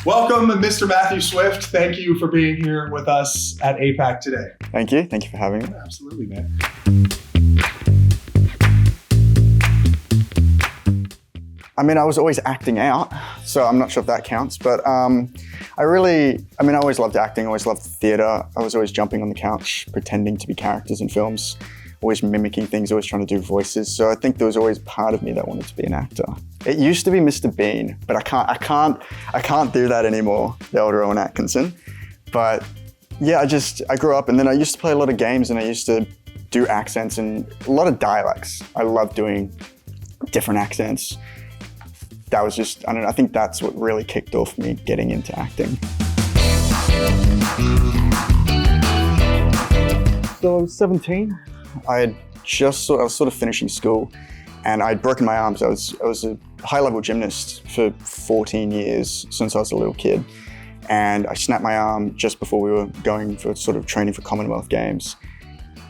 Welcome, Mr. Mathew Swift. Thank you for being here with us at APAC today. Thank you. Thank you for having me. Yeah, absolutely, man. I mean, I was always acting out, so I'm not sure if that counts, but I always loved acting, always loved theatre. I was always jumping on the couch, pretending to be characters in films, always mimicking things, always trying to do voices. So I think there was always part of me that wanted to be an actor. It used to be Mr. Bean, but I can't do that anymore, the old Rowan Atkinson. But yeah, I grew up and then I used to play a lot of games and I used to do accents and a lot of dialects. I love doing different accents. That was just, I don't know, I think that's what really kicked off me getting into acting. So I was 17. I was sort of finishing school and I'd broken my arms. I was a high-level gymnast for 14 years since I was a little kid. And I snapped my arm just before we were going for sort of training for Commonwealth Games.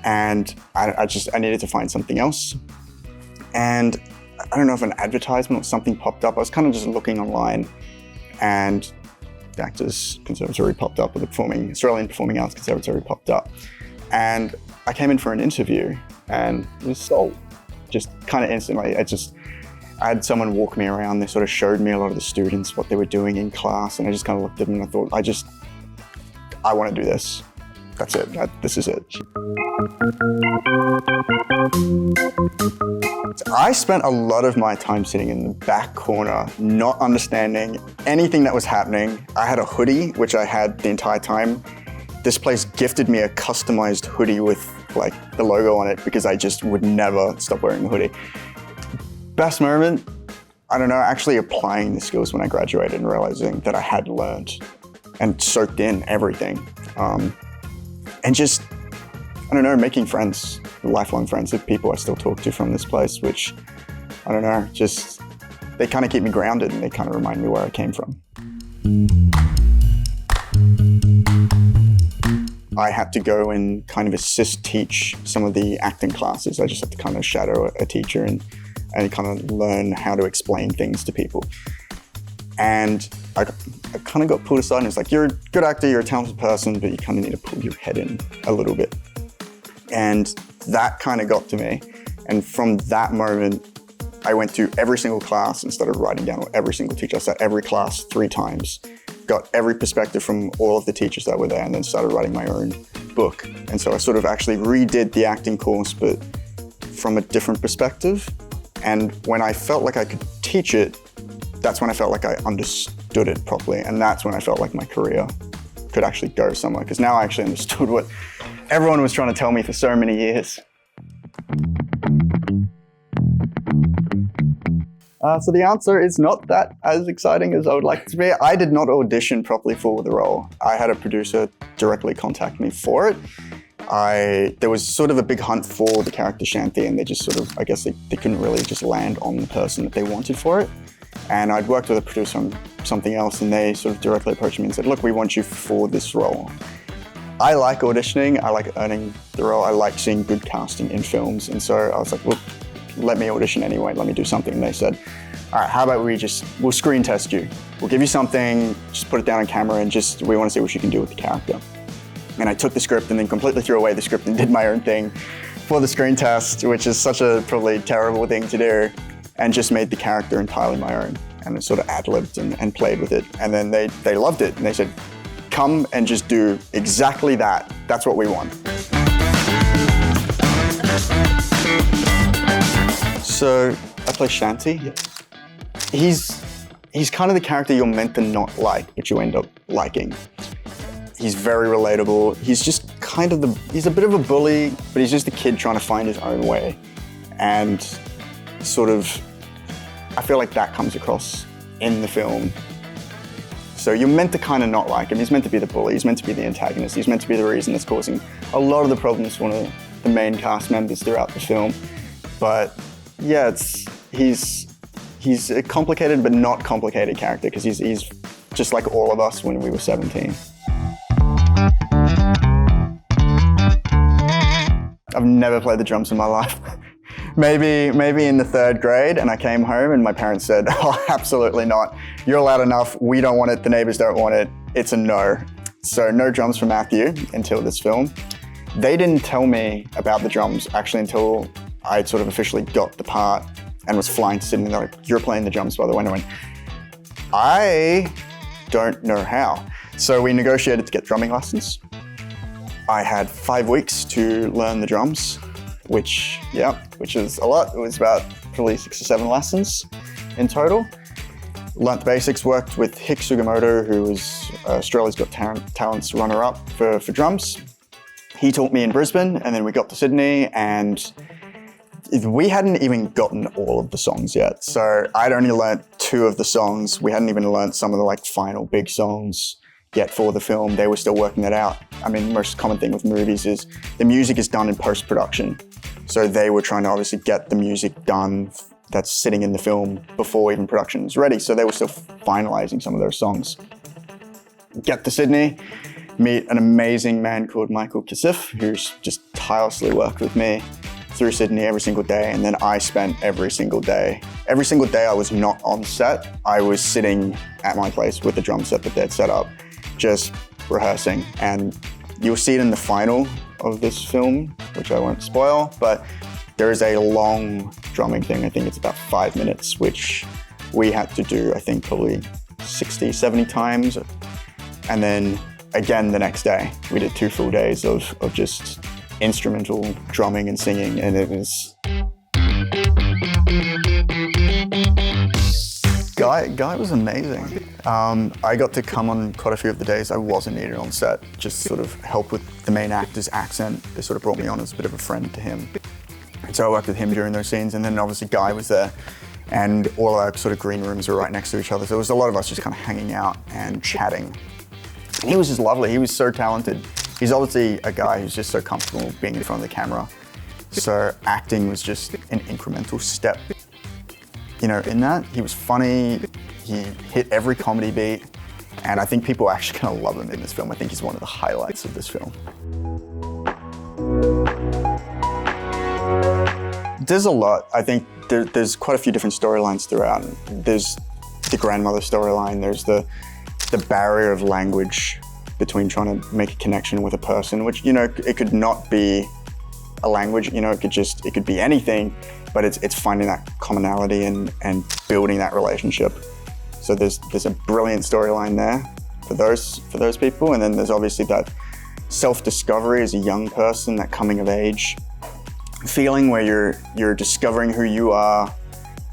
And I needed to find something else. And I don't know if an advertisement or something popped up. I was kind of just looking online and the Actors Conservatory popped up, or the Australian Performing Arts Conservatory popped up. And I came in for an interview and it was sold. Just kind of instantly. I had someone walk me around. They sort of showed me a lot of the students, what they were doing in class. And I just kind of looked at them and I thought, I want to do this. That's it. This is it. I spent a lot of my time sitting in the back corner, not understanding anything that was happening. I had a hoodie, which I had the entire time. This place gifted me a customized hoodie with like the logo on it because I just would never stop wearing the hoodie. Best moment, I don't know, actually applying the skills when I graduated and realizing that I had learned and soaked in everything. And just, I don't know, making friends, lifelong friends with people I still talk to from this place, which, I don't know, just, they kind of keep me grounded and they kind of remind me where I came from. I had to go and kind of assist teach some of the acting classes. I just had to kind of shadow a teacher and kind of learn how to explain things to people. And I kind of got pulled aside and it's like, you're a good actor, you're a talented person, but you kind of need to pull your head in a little bit. And that kind of got to me. And from that moment, I went to every single class and started writing down what every single teacher. I sat every class 3 times, got every perspective from all of the teachers that were there, and then started writing my own book. And so I sort of actually redid the acting course, but from a different perspective. And when I felt like I could teach it, that's when I felt like I understood it properly. And that's when I felt like my career could actually go somewhere. Because now I actually understood what everyone was trying to tell me for so many years. So the answer is not that as exciting as I would like it to be. I did not audition properly for the role. I had a producer directly contact me for it. There was sort of a big hunt for the character Shanti, and they just sort of, I guess they couldn't really just land on the person that they wanted for it. And I'd worked with a producer on something else and they sort of directly approached me and said, look, we want you for this role. I like auditioning, I like earning the role, I like seeing good casting in films. And so I was like, well, let me audition anyway, let me do something. And they said, all right, how about we'll screen test you. We'll give you something, just put it down on camera and we want to see what you can do with the character. And I took the script and then completely threw away the script and did my own thing for the screen test, which is such a probably terrible thing to do, and just made the character entirely my own and sort of ad-libbed and played with it. And then they loved it and they said, come and just do exactly that. That's what we want. So I play Shanti. He's kind of the character you're meant to not like, but you end up liking. He's very relatable. He's just kind of he's a bit of a bully, but he's just a kid trying to find his own way. And sort of, I feel like that comes across in the film. So you're meant to kind of not like him. He's meant to be the bully. He's meant to be the antagonist. He's meant to be the reason that's causing a lot of the problems for one of the main cast members throughout the film. But yeah, he's a complicated but not complicated character because he's just like all of us when we were 17. I've never played the drums in my life. maybe in the 3rd grade, and I came home and my parents said, oh, absolutely not. You're loud enough. We don't want it. The neighbors don't want it. It's a no. So no drums for Matthew until this film. They didn't tell me about the drums actually until I sort of officially got the part and was flying to Sydney. They're like, you're playing the drums, by the way. And I went, I don't know how. So we negotiated to get drumming lessons. I had 5 weeks to learn the drums, which is a lot. It was about probably 6 or 7 lessons in total. Learnt the basics, worked with Hick Sugimoto, who was Australia's Got Talent's runner-up for drums. He taught me in Brisbane, and then we got to Sydney, and we hadn't even gotten all of the songs yet. So I'd only learnt 2 of the songs. We hadn't even learnt some of the final big songs yet for the film. They were still working that out. I mean, the most common thing with movies is the music is done in post-production. So they were trying to obviously get the music done that's sitting in the film before even production was ready. So they were still finalizing some of those songs. Get to Sydney, meet an amazing man called Michael Kasif, who's just tirelessly worked with me through Sydney every single day. And then I spent every single day I was not on set. I was sitting at my place with the drum set that they'd set up, just rehearsing. And you'll see it in the final of this film, which I won't spoil, but there is a long drumming thing. I think it's about 5 minutes, which we had to do, I think, probably 60, 70 times. And then again the next day, we did 2 full days of just instrumental drumming and singing, and it was... Guy was amazing. I got to come on quite a few of the days I wasn't needed on set, just sort of help with the main actor's accent. They sort of brought me on as a bit of a friend to him. So I worked with him during those scenes, and then obviously Guy was there, and all our sort of green rooms were right next to each other. So it was a lot of us just kind of hanging out and chatting. And he was just lovely. He was so talented. He's obviously a guy who's just so comfortable being in front of the camera. So acting was just an incremental step, in that. He was funny, he hit every comedy beat, and I think people are actually gonna love him in this film. I think he's one of the highlights of this film. There's a lot. I think there's quite a few different storylines throughout. There's the grandmother storyline, there's the barrier of language between trying to make a connection with a person, which, it could not be a language, it could be anything, but it's finding that commonality and building that relationship. So there's a brilliant storyline there for those people, and then there's obviously that self-discovery as a young person, that coming of age feeling where you're discovering who you are,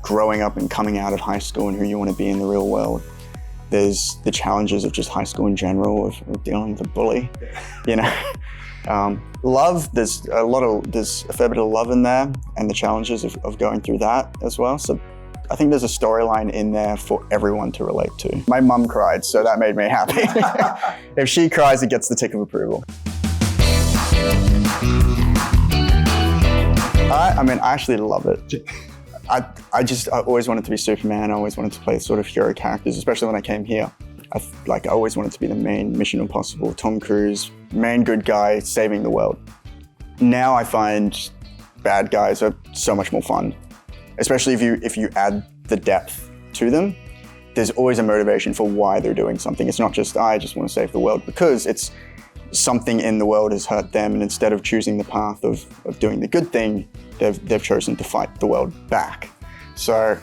growing up and coming out of high school and who you want to be in the real world. There's the challenges of just high school in general, of dealing with a bully, Love, there's a fair bit of love in there, and the challenges of going through that as well. So I think there's a storyline in there for everyone to relate to. My mum cried, so that made me happy. If she cries, it gets the tick of approval. I actually love it. I always wanted to be Superman. I always wanted to play sort of hero characters, especially when I came here. I always wanted to be the main Mission Impossible, Tom Cruise, main good guy saving the world. Now I find bad guys are so much more fun, especially if you add the depth to them. There's always a motivation for why they're doing something. It's not just, I just want to save the world, because it's something in the world has hurt them, and instead of choosing the path of doing the good thing, they've chosen to fight the world back. So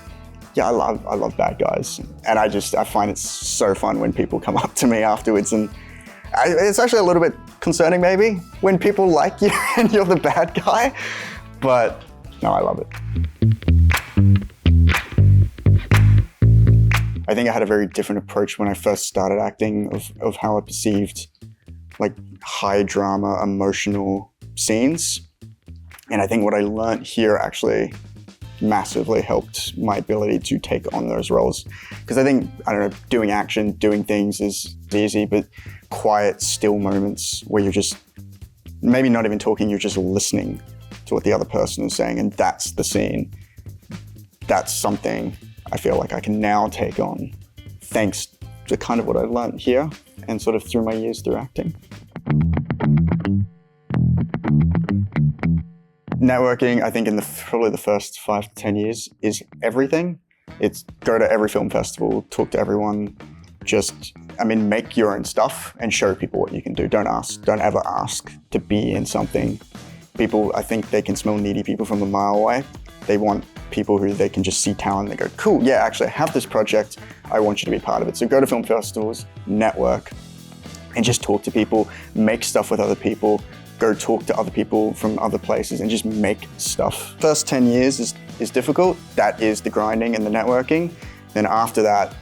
yeah, I love bad guys, and I find it so fun when people come up to me afterwards, and it's actually a little bit concerning maybe when people like you and you're the bad guy, but no, I love it. I think I had a very different approach when I first started acting of how I perceived like high drama, emotional scenes. And I think what I learned here actually massively helped my ability to take on those roles. Because I think, doing action, doing things is easy, but quiet, still moments where you're just maybe not even talking, you're just listening to what the other person is saying, and that's the scene. That's something I feel like I can now take on, thanks to kind of what I've learned here and sort of through my years through acting. networking, I think in probably the first 5 to 10 years is everything. It's go to every film festival, talk to everyone, make your own stuff and show people what you can do. Don't ever ask to be in something. People, I think they can smell needy people from a mile away. They want people who they can just see talent and they go, cool, yeah, actually I have this project, I want you to be part of it. So go to film festivals, network, and just talk to people, make stuff with other people, go talk to other people from other places and just make stuff. First 10 years is difficult. That is the grinding and the networking. Then after that,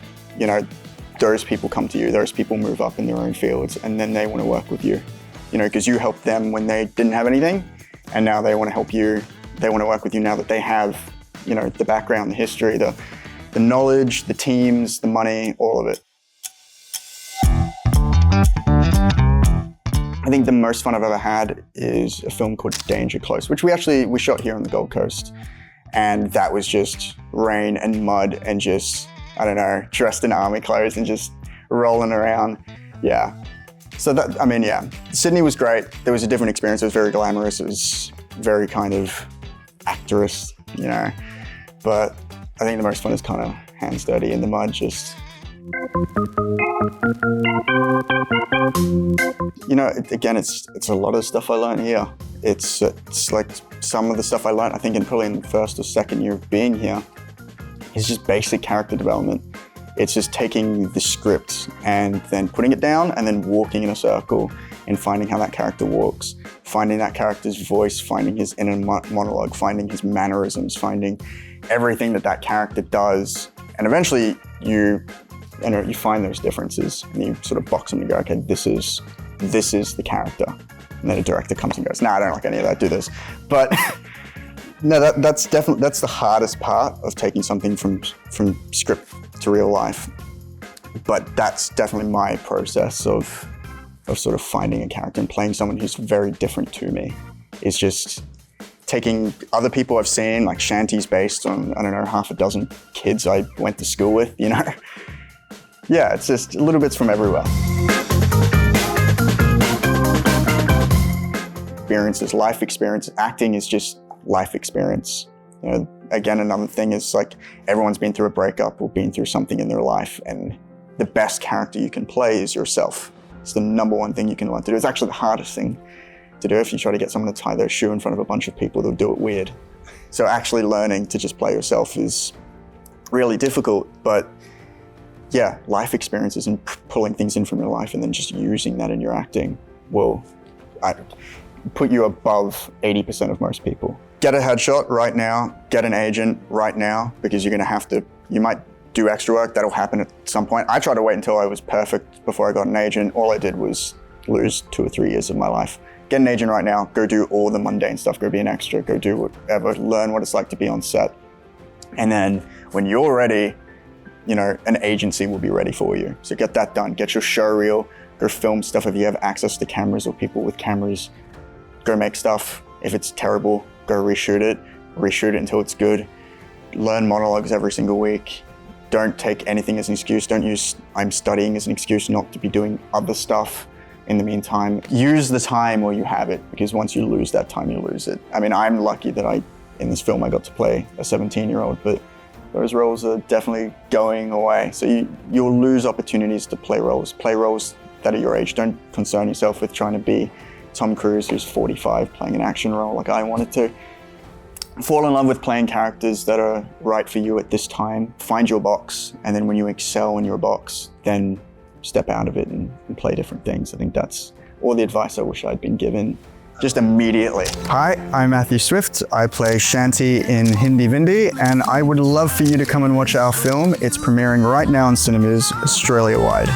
those people come to you, those people move up in their own fields and then they want to work with you, because you helped them when they didn't have anything and now they want to help you. They want to work with you now that they have, the background, the history, the knowledge, the teams, the money, all of it. I think the most fun I've ever had is a film called Danger Close, which we shot here on the Gold Coast. And that was just rain and mud and just, dressed in army clothes and just rolling around. Yeah. So Sydney was great. There was a different experience. It was very glamorous. It was very kind of actorous, But I think the most fun is kind of hands dirty in the mud, just. Again, it's a lot of stuff I learned here. It's like some of the stuff I learned, I think probably in the first or second year of being here, is just basic character development. It's just taking the script and then putting it down and then walking in a circle and finding how that character walks, finding that character's voice, finding his inner monologue, finding his mannerisms, finding everything that character does. And eventually you find those differences and you sort of box them and go, okay, this is the character. And then a director comes and goes, I don't like any of that, do this. But no, that's the hardest part of taking something from script to real life. But that's definitely my process of sort of finding a character and playing someone who's very different to me. Is just taking other people I've seen, like Shanti's based on, half a dozen kids I went to school with, Yeah, it's just little bits from everywhere. Experiences, life experience. Acting is just life experience. Again, another thing is like everyone's been through a breakup or been through something in their life, and the best character you can play is yourself. It's the number one thing you can learn to do. It's actually the hardest thing to do. If you try to get someone to tie their shoe in front of a bunch of people, they'll do it weird. So actually learning to just play yourself is really difficult, but yeah, life experiences and pulling things in from your life and then just using that in your acting will put you above 80% of most people. Get a headshot right now, get an agent right now, because you're gonna you might do extra work, that'll happen at some point. I tried to wait until I was perfect before I got an agent. All I did was lose 2 or 3 years of my life. Get an agent right now, go do all the mundane stuff, go be an extra, go do whatever, learn what it's like to be on set. And then when you're ready, an agency will be ready for you. So get that done, get your show reel, go film stuff if you have access to cameras or people with cameras. Go make stuff. If it's terrible, go reshoot it until it's good. Learn monologues every single week. Don't take anything as an excuse. Don't use I'm studying as an excuse not to be doing other stuff in the meantime. Use the time while you have it, because once you lose that time, you lose it. I'm lucky that in this film I got to play a 17-year-old, but those roles are definitely going away. So you'll lose opportunities to play roles that are your age. Don't concern yourself with trying to be Tom Cruise, who's 45, playing an action role like I wanted to. Fall in love with playing characters that are right for you at this time. Find your box, and then when you excel in your box, then step out of it and play different things. I think that's all the advice I wish I'd been given just immediately. Hi, I'm Mathew Swift. I play Shanti in Hindi Vindi, and I would love for you to come and watch our film. It's premiering right now in cinemas Australia-wide.